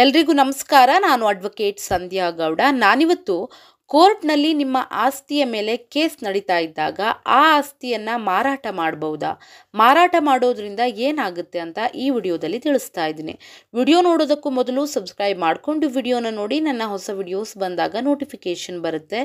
ಎಲ್ರಿಗೂ ನಮಸ್ಕಾರ. ನಾನು ಅಡ್ವೊಕೇಟ್ ಸಂಧ್ಯಾ ಗೌಡ. ನಾನಿವತ್ತು ಕೋರ್ಟ್ನಲ್ಲಿ ನಿಮ್ಮ ಆಸ್ತಿಯ ಮೇಲೆ ಕೇಸ್ ನಡೀತಾ ಇದ್ದಾಗ ಆ ಆಸ್ತಿಯನ್ನು ಮಾರಾಟ ಮಾಡಬಹುದಾ, ಮಾರಾಟ ಮಾಡೋದ್ರಿಂದ ಏನಾಗುತ್ತೆ ಅಂತ ಈ ವಿಡಿಯೋದಲ್ಲಿ ತಿಳಿಸ್ತಾ ಇದ್ದೀನಿ. ವಿಡಿಯೋ ನೋಡೋದಕ್ಕೂ ಮೊದಲು ಸಬ್ಸ್ಕ್ರೈಬ್ ಮಾಡಿಕೊಂಡು ವಿಡಿಯೋನ ನೋಡಿ. ನನ್ನ ಹೊಸ ವಿಡಿಯೋಸ್ ಬಂದಾಗ ನೋಟಿಫಿಕೇಷನ್ ಬರುತ್ತೆ.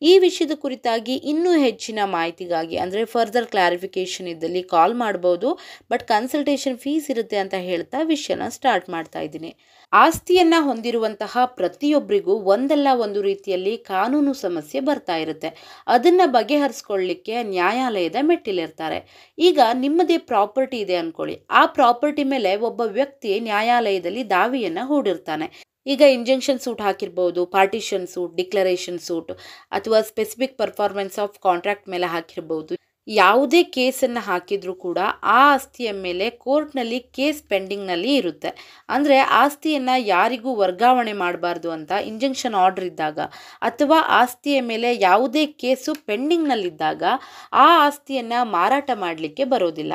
ಈ ವಿಷಯದ ಕುರಿತಾಗಿ ಇನ್ನೂ ಹೆಚ್ಚಿನ ಮಾಹಿತಿಗಾಗಿ ಅಂದರೆ ಫರ್ದರ್ ಕ್ಲಾರಿಫಿಕೇಷನ್ ಇದ್ದಲ್ಲಿ ಕಾಲ್ ಮಾಡ್ಬೋದು. ಬಟ್ ಕನ್ಸಲ್ಟೇಷನ್ ಫೀಸ್ ಇರುತ್ತೆ ಅಂತ ಹೇಳ್ತಾ ವಿಷಯನ ಸ್ಟಾರ್ಟ್ ಮಾಡ್ತಾ ಇದ್ದೀನಿ. ಆಸ್ತಿಯನ್ನು ಹೊಂದಿರುವಂತಹ ಪ್ರತಿಯೊಬ್ಬರಿಗೂ ಒಂದಲ್ಲ ಒಂದು ರೀತಿಯಲ್ಲಿ ಕಾನೂನು ಸಮಸ್ಯೆ ಬರ್ತಾ ಇರುತ್ತೆ. ಅದನ್ನು ಬಗೆಹರಿಸ್ಕೊಳ್ಳಿಕ್ಕೆ ನ್ಯಾಯಾಲಯದ ಮೆಟ್ಟಿಲಿರ್ತಾರೆ. ಈಗ ನಿಮ್ಮದೇ ಪ್ರಾಪರ್ಟಿ ಇದೆ ಅಂದ್ಕೊಳ್ಳಿ. ಆ ಪ್ರಾಪರ್ಟಿ ಮೇಲೆ ಒಬ್ಬ ವ್ಯಕ್ತಿ ನ್ಯಾಯಾಲಯದಲ್ಲಿ ದಾವೆಯನ್ನು ಹೂಡಿರ್ತಾನೆ. ಈಗ ಇಂಜಂಕ್ಷನ್ ಸೂಟ್ ಹಾಕಿರ್ಬೋದು, ಪಾರ್ಟಿಷನ್ ಸೂಟ್, ಡಿಕ್ಲರೇಷನ್ ಸೂಟ್ ಅಥವಾ ಸ್ಪೆಸಿಫಿಕ್ ಪರ್ಫಾರ್ಮೆನ್ಸ್ ಆಫ್ ಕಾಂಟ್ರಾಕ್ಟ್ ಮೇಲೆ ಹಾಕಿರ್ಬೋದು. ಯಾವುದೇ ಕೇಸನ್ನು ಹಾಕಿದ್ರೂ ಕೂಡ ಆ ಆಸ್ತಿಯ ಮೇಲೆ ಕೋರ್ಟ್ನಲ್ಲಿ ಕೇಸ್ ಪೆಂಡಿಂಗ್ನಲ್ಲಿ ಇರುತ್ತೆ. ಅಂದರೆ ಆಸ್ತಿಯನ್ನು ಯಾರಿಗೂ ವರ್ಗಾವಣೆ ಮಾಡಬಾರ್ದು ಅಂತ ಇಂಜಂಕ್ಷನ್ ಆರ್ಡರ್ ಇದ್ದಾಗ ಅಥವಾ ಆಸ್ತಿಯ ಮೇಲೆ ಯಾವುದೇ ಕೇಸು ಪೆಂಡಿಂಗ್ನಲ್ಲಿದ್ದಾಗ ಆ ಆಸ್ತಿಯನ್ನು ಮಾರಾಟ ಮಾಡಲಿಕ್ಕೆ ಬರೋದಿಲ್ಲ.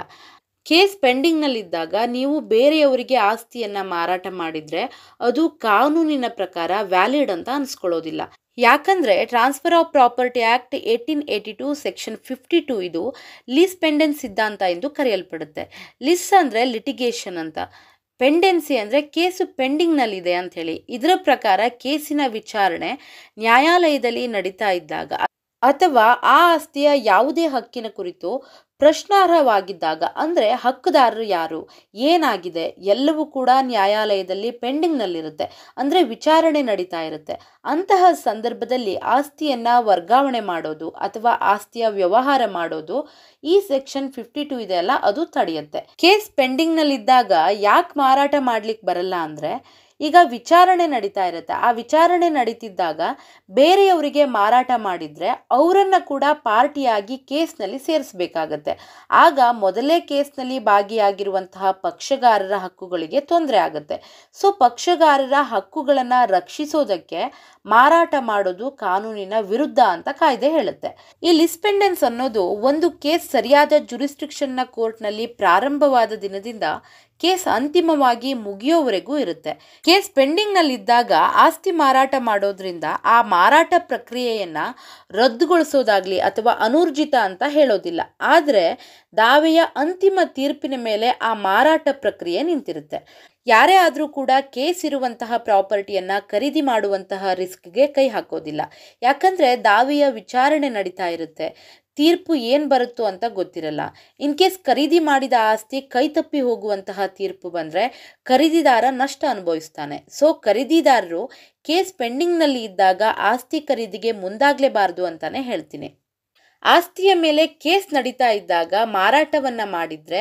ಕೇಸ್ ಪೆಂಡಿಂಗ್ನಲ್ಲಿದ್ದಾಗ ನೀವು ಬೇರೆಯವರಿಗೆ ಆಸ್ತಿಯನ್ನು ಮಾರಾಟ ಮಾಡಿದರೆ ಅದು ಕಾನೂನಿನ ಪ್ರಕಾರ ವ್ಯಾಲಿಡ್ ಅಂತ ಅನಿಸ್ಕೊಳ್ಳೋದಿಲ್ಲ. ಯಾಕಂದರೆ transfer of property act 1882 section 52 ಇದು ಲೀಸ್ ಪೆಂಡೆನ್ಸ್ ಸಿದ್ಧಾಂತ ಎಂದು ಕರೆಯಲ್ಪಡುತ್ತೆ. ಲಿಸ್ ಅಂದರೆ ಲಿಟಿಗೇಷನ್ ಅಂತ, ಪೆಂಡೆನ್ಸಿ ಅಂದರೆ ಕೇಸು ಪೆಂಡಿಂಗ್ನಲ್ಲಿದೆ ಅಂಥೇಳಿ. ಇದರ ಪ್ರಕಾರ ಕೇಸಿನ ವಿಚಾರಣೆ ನ್ಯಾಯಾಲಯದಲ್ಲಿ ನಡೀತಾ ಇದ್ದಾಗ ಅಥವಾ ಆ ಆಸ್ತಿಯ ಯಾವುದೇ ಹಕ್ಕಿನ ಕುರಿತು ಪ್ರಶ್ನಾರ್ಹವಾಗಿದ್ದಾಗ, ಅಂದರೆ ಹಕ್ಕುದಾರರು ಯಾರು, ಏನಾಗಿದೆ, ಎಲ್ಲವೂ ಕೂಡ ನ್ಯಾಯಾಲಯದಲ್ಲಿ ಪೆಂಡಿಂಗ್ನಲ್ಲಿರುತ್ತೆ. ಅಂದರೆ ವಿಚಾರಣೆ ನಡೀತಾ ಇರುತ್ತೆ. ಅಂತಹ ಸಂದರ್ಭದಲ್ಲಿ ಆಸ್ತಿಯನ್ನು ವರ್ಗಾವಣೆ ಮಾಡೋದು ಅಥವಾ ಆಸ್ತಿಯ ವ್ಯವಹಾರ ಮಾಡೋದು ಈ ಸೆಕ್ಷನ್ 52 ಇದೆಯಲ್ಲ ಅದು ತಡೆಯುತ್ತೆ. ಕೇಸ್ ಪೆಂಡಿಂಗ್ನಲ್ಲಿದ್ದಾಗ ಯಾಕೆ ಮಾರಾಟ ಮಾಡ್ಲಿಕ್ಕೆ ಬರಲ್ಲ ಅಂದರೆ, ಈಗ ವಿಚಾರಣೆ ನಡೀತಾ ಇರುತ್ತೆ. ಆ ವಿಚಾರಣೆ ನಡೀತಿದ್ದಾಗ ಬೇರೆಯವರಿಗೆ ಮಾರಾಟ ಮಾಡಿದರೆ ಅವರನ್ನು ಕೂಡ ಪಾರ್ಟಿಯಾಗಿ ಕೇಸ್ನಲ್ಲಿ ಸೇರಿಸಬೇಕಾಗತ್ತೆ. ಆಗ ಮೊದಲೇ ಕೇಸ್ನಲ್ಲಿ ಭಾಗಿಯಾಗಿರುವಂತಹ ಪಕ್ಷಗಾರರ ಹಕ್ಕುಗಳಿಗೆ ತೊಂದರೆ ಆಗುತ್ತೆ. ಸೊ ಪಕ್ಷಗಾರರ ಹಕ್ಕುಗಳನ್ನು ರಕ್ಷಿಸೋದಕ್ಕೆ ಮಾರಾಟ ಮಾಡೋದು ಕಾನೂನಿನ ವಿರುದ್ಧ ಅಂತ ಕಾಯ್ದೆ ಹೇಳುತ್ತೆ. ಈ ಲಿಸ್ಪೆಂಡೆನ್ಸ್ ಅನ್ನೋದು ಒಂದು ಕೇಸ್ ಸರಿಯಾದ ಜುರಿಸ್ಡಿಕ್ಷನ್ನ ಕೋರ್ಟ್ನಲ್ಲಿ ಪ್ರಾರಂಭವಾದ ದಿನದಿಂದ ಕೇಸ್ ಅಂತಿಮವಾಗಿ ಮುಗಿಯೋವರೆಗೂ ಇರುತ್ತೆ. ಕೇಸ್ ಪೆಂಡಿಂಗ್ನಲ್ಲಿದ್ದಾಗ ಆಸ್ತಿ ಮಾರಾಟ ಮಾಡೋದ್ರಿಂದ ಆ ಮಾರಾಟ ಪ್ರಕ್ರಿಯೆಯನ್ನು ರದ್ದುಗೊಳಿಸೋದಾಗ್ಲಿ ಅಥವಾ ಅನೂರ್ಜಿತ ಅಂತ ಹೇಳೋದಿಲ್ಲ. ಆದರೆ ದಾವೆಯ ಅಂತಿಮ ತೀರ್ಪಿನ ಮೇಲೆ ಆ ಮಾರಾಟ ಪ್ರಕ್ರಿಯೆ ನಿಂತಿರುತ್ತೆ. ಯಾರೇ ಆದರೂ ಕೂಡ ಕೇಸ್ ಇರುವಂತಹ ಪ್ರಾಪರ್ಟಿಯನ್ನು ಖರೀದಿ ಮಾಡುವಂತಹ ರಿಸ್ಕ್ಗೆ ಕೈ ಹಾಕೋದಿಲ್ಲ. ಯಾಕಂದರೆ ದಾವೆಯ ವಿಚಾರಣೆ ನಡೀತಾ ಇರುತ್ತೆ. ತೀರ್ಪು ಏನು ಬರುತ್ತೋ ಅಂತ ಗೊತ್ತಿರಲ್ಲ. ಇನ್ ಕೇಸ್ ಖರೀದಿ ಮಾಡಿದ ಆಸ್ತಿ ಕೈ ತಪ್ಪಿ ಹೋಗುವಂತಹ ತೀರ್ಪು ಬಂದರೆ ಖರೀದಿದಾರ ನಷ್ಟ ಅನುಭವಿಸ್ತಾನೆ. ಸೊ ಖರೀದಿದಾರರು ಕೇಸ್ ಪೆಂಡಿಂಗ್ನಲ್ಲಿ ಇದ್ದಾಗ ಆಸ್ತಿ ಖರೀದಿಗೆ ಮುಂದಾಗಲೇಬಾರ್ದು ಅಂತಾನೆ ಹೇಳ್ತೀನಿ. ಆಸ್ತಿಯ ಮೇಲೆ ಕೇಸ್ ನಡೀತಾ ಇದ್ದಾಗ ಮಾರಾಟವನ್ನು ಮಾಡಿದರೆ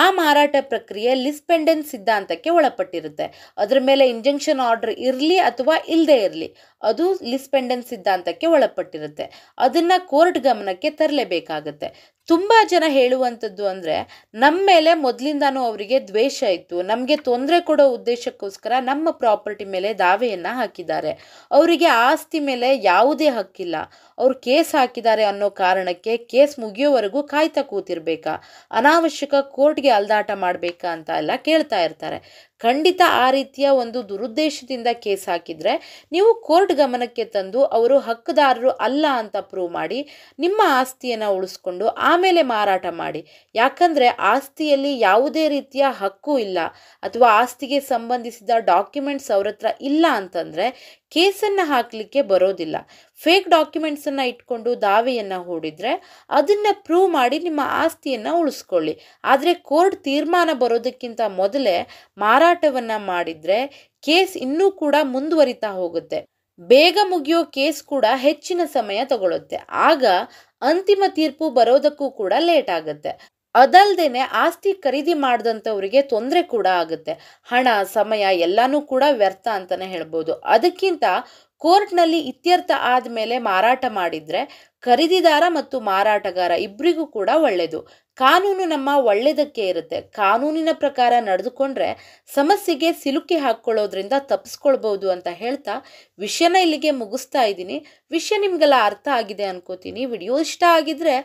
ಆ ಮಾರಾಟ ಪ್ರಕ್ರಿಯೆ ಲಿಸ್ಪೆಂಡೆನ್ಸ್ ಸಿದ್ಧಾಂತಕ್ಕೆ ಒಳಪಟ್ಟಿರುತ್ತೆ. ಅದರ ಮೇಲೆ ಇಂಜಂಕ್ಷನ್ ಆರ್ಡರ್ ಇರಲಿ ಅಥವಾ ಇಲ್ಲದೆ ಇರಲಿ, ಅದು ಲಿಸ್ಪೆಂಡೆನ್ಸ್ ಸಿದ್ಧಾಂತಕ್ಕೆ ಒಳಪಟ್ಟಿರುತ್ತೆ. ಅದನ್ನು ಕೋರ್ಟ್ ಗಮನಕ್ಕೆ ತರಲೇಬೇಕಾಗತ್ತೆ. ತುಂಬ ಜನ ಹೇಳುವಂಥದ್ದು ಅಂದರೆ, ನಮ್ಮ ಮೇಲೆ ಮೊದಲಿಂದಾನೂ ಅವರಿಗೆ ದ್ವೇಷ ಇತ್ತು, ನಮಗೆ ತೊಂದರೆ ಕೊಡೋ ಉದ್ದೇಶಕ್ಕೋಸ್ಕರ ನಮ್ಮ ಪ್ರಾಪರ್ಟಿ ಮೇಲೆ ದಾವೆಯನ್ನು ಹಾಕಿದ್ದಾರೆ, ಅವರಿಗೆ ಆಸ್ತಿ ಮೇಲೆ ಯಾವುದೇ ಹಕ್ಕಿಲ್ಲ, ಅವ್ರು ಕೇಸ್ ಹಾಕಿದ್ದಾರೆ ಅನ್ನೋ ಕಾರಣಕ್ಕೆ ಕೇಸ್ ಮುಗಿಯೋವರೆಗೂ ಕಾಯ್ತಾ ಕೂತಿರ್ಬೇಕಾ, ಅನಾವಶ್ಯಕ ಕೋರ್ಟ್ಗೆ ಅಲ್ದಾಟ ಮಾಡಬೇಕಾ ಅಂತ ಎಲ್ಲ ಕೇಳ್ತಾ ಇರ್ತಾರೆ. ಖಂಡಿತ ಆ ರೀತಿಯ ಒಂದು ದುರುದ್ದೇಶದಿಂದ ಕೇಸ್ ಹಾಕಿದರೆ ನೀವು ಕೋರ್ಟ್ ಗಮನಕ್ಕೆ ತಂದು ಅವರು ಹಕ್ಕುದಾರರು ಅಲ್ಲ ಅಂತ ಪ್ರೂವ್ ಮಾಡಿ ನಿಮ್ಮ ಆಸ್ತಿಯನ್ನು ಉಳಿಸ್ಕೊಂಡು ಆಮೇಲೆ ಮಾರಾಟ ಮಾಡಿ. ಯಾಕಂದರೆ ಆಸ್ತಿಯಲ್ಲಿ ಯಾವುದೇ ರೀತಿಯ ಹಕ್ಕು ಇಲ್ಲ ಅಥವಾ ಆಸ್ತಿಗೆ ಸಂಬಂಧಿಸಿದ ಡಾಕ್ಯುಮೆಂಟ್ಸ್ ಅವ್ರ ಹತ್ರ ಇಲ್ಲ ಅಂತಂದರೆ ಕೇಸನ್ನು ಹಾಕಲಿಕ್ಕೆ ಬರೋದಿಲ್ಲ. ಫೇಕ್ ಡಾಕ್ಯುಮೆಂಟ್ಸನ್ನು ಇಟ್ಕೊಂಡು ದಾವೆಯನ್ನು ಹೂಡಿದರೆ ಅದನ್ನು ಪ್ರೂವ್ ಮಾಡಿ ನಿಮ್ಮ ಆಸ್ತಿಯನ್ನು ಉಳಿಸ್ಕೊಳ್ಳಿ. ಆದರೆ ಕೋರ್ಟ್ ತೀರ್ಮಾನ ಬರೋದಕ್ಕಿಂತ ಮೊದಲೇ ಮಾರಾಟವನ್ನು ಮಾಡಿದರೆ ಕೇಸ್ ಇನ್ನೂ ಕೂಡ ಮುಂದುವರಿತಾ ಹೋಗುತ್ತೆ. ಬೇಗ ಮುಗಿಯೋ ಕೇಸ್ ಕೂಡ ಹೆಚ್ಚಿನ ಸಮಯ ತಗೊಳುತ್ತೆ. ಆಗ ಅಂತಿಮ ತೀರ್ಪು ಬರೋದಕ್ಕೂ ಕೂಡ ಲೇಟ್ ಆಗುತ್ತೆ. ಅದಲ್ದೇನೆ ಆಸ್ತಿ ಖರೀದಿ ಮಾಡಿದಂಥವರಿಗೆ ತೊಂದರೆ ಕೂಡ ಆಗುತ್ತೆ. ಹಣ, ಸಮಯ ಎಲ್ಲನೂ ಕೂಡ ವ್ಯರ್ಥ ಅಂತಲೇ ಹೇಳ್ಬೋದು. ಅದಕ್ಕಿಂತ ಕೋರ್ಟ್ನಲ್ಲಿ ಇತ್ಯರ್ಥ ಆದಮೇಲೆ ಮಾರಾಟ ಮಾಡಿದರೆ ಖರೀದಿದಾರ ಮತ್ತು ಮಾರಾಟಗಾರ ಇಬ್ಬರಿಗೂ ಕೂಡ ಒಳ್ಳೆಯದು. ಕಾನೂನು ನಮ್ಮ ಒಳ್ಳೆಯದಕ್ಕೆ ಇರುತ್ತೆ. ಕಾನೂನಿನ ಪ್ರಕಾರ ನಡೆದುಕೊಂಡ್ರೆ ಸಮಸ್ಯೆಗೆ ಸಿಲುಕಿ ಹಾಕ್ಕೊಳ್ಳೋದ್ರಿಂದ ತಪ್ಪಿಸ್ಕೊಳ್ಬೋದು ಅಂತ ಹೇಳ್ತಾ ವಿಷಯನ ಇಲ್ಲಿಗೆ ಮುಗಿಸ್ತಾ ಇದ್ದೀನಿ. ವಿಷಯ ನಿಮಗೆಲ್ಲ ಅರ್ಥ ಆಗಿದೆ ಅನ್ಕೋತೀನಿ. ವಿಡಿಯೋ ಇಷ್ಟ ಆಗಿದ್ರೆ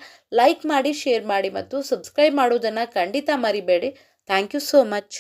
ಲೈಕ್ ಮಾಡಿ, ಶೇರ್ ಮಾಡಿ ಮತ್ತು ಸಬ್ಸ್ಕ್ರೈಬ್ ಮಾಡೋದನ್ನು ಖಂಡಿತ ಮರಿಬೇಡಿ. Thank you so much.